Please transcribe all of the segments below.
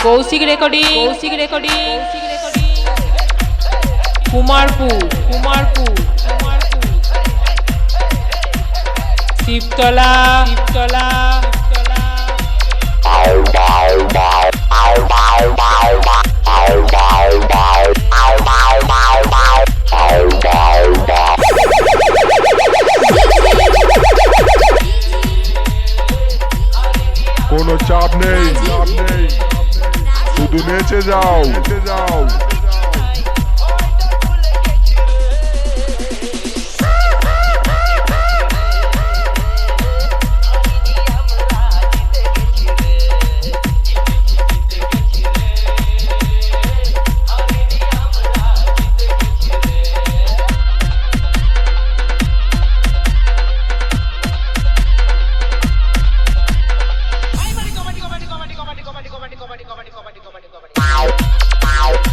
Kaushik recording Kumarpur Shibtala কোনো চাপ নেই শুধু নেচে যাও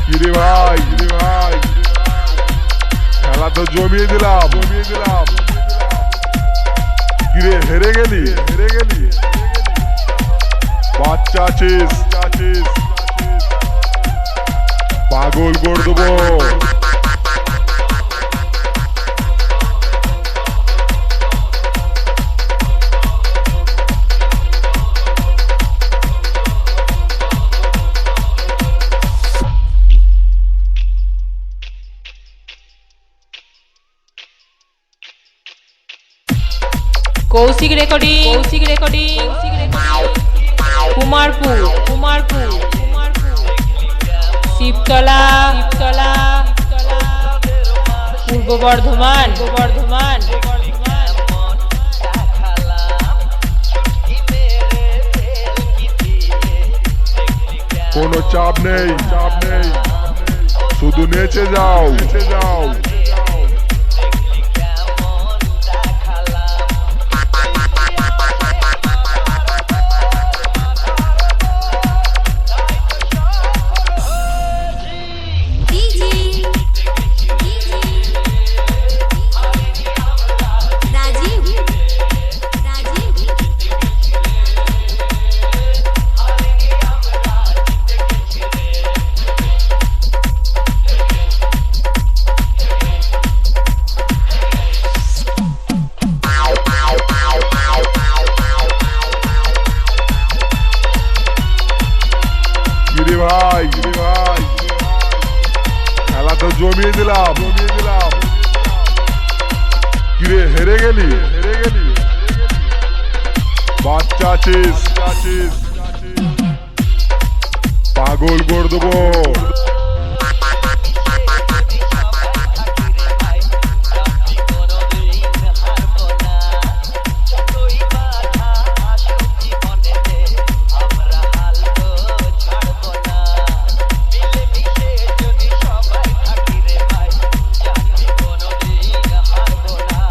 কিরে ভাই খেলা তো জমিয়ে দিলাম কিরে হেরে গেলি বাচ্চা আছিস পাগল করে দেবো কৌশিক রেকর্ডিং কুমারপুর শিবতলা পূর্ব বর্ধমান কোনো চাপ নেই শুধু নেচে যাও ভাই খেলা তো জমিয়ে দিলাম কিরে হেরে গেলি বাচ্চা আছিস পাগল করে দেবো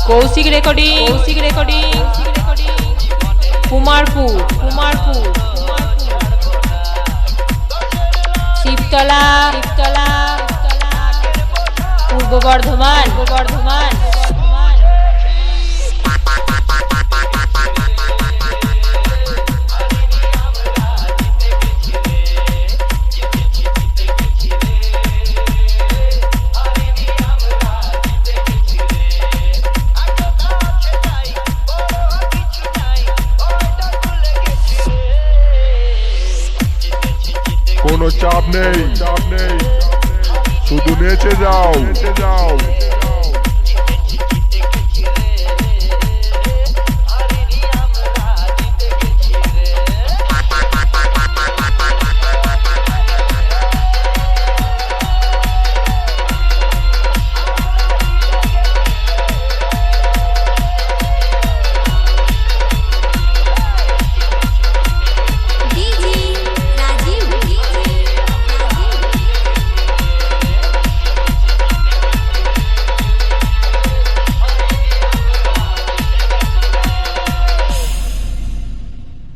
কৌশিক রেকর্ডিং কুমারপুর শিবতলা পূর্ব বর্ধমান কোনো চাপ নেই শুধু নেচে যাও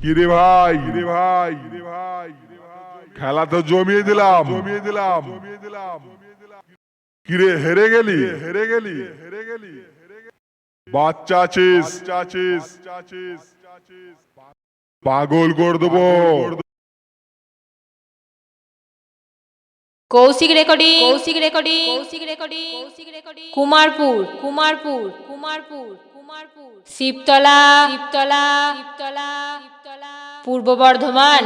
কিরে ভাই খেলা তো জমিয়ে দিলাম কিরে হেরে গেলি বাচ্চা আছিস পাগল করে দেবো। কৌশিক রেকর্ডিং কুমারপুর শিবতলা পূর্ব বর্ধমান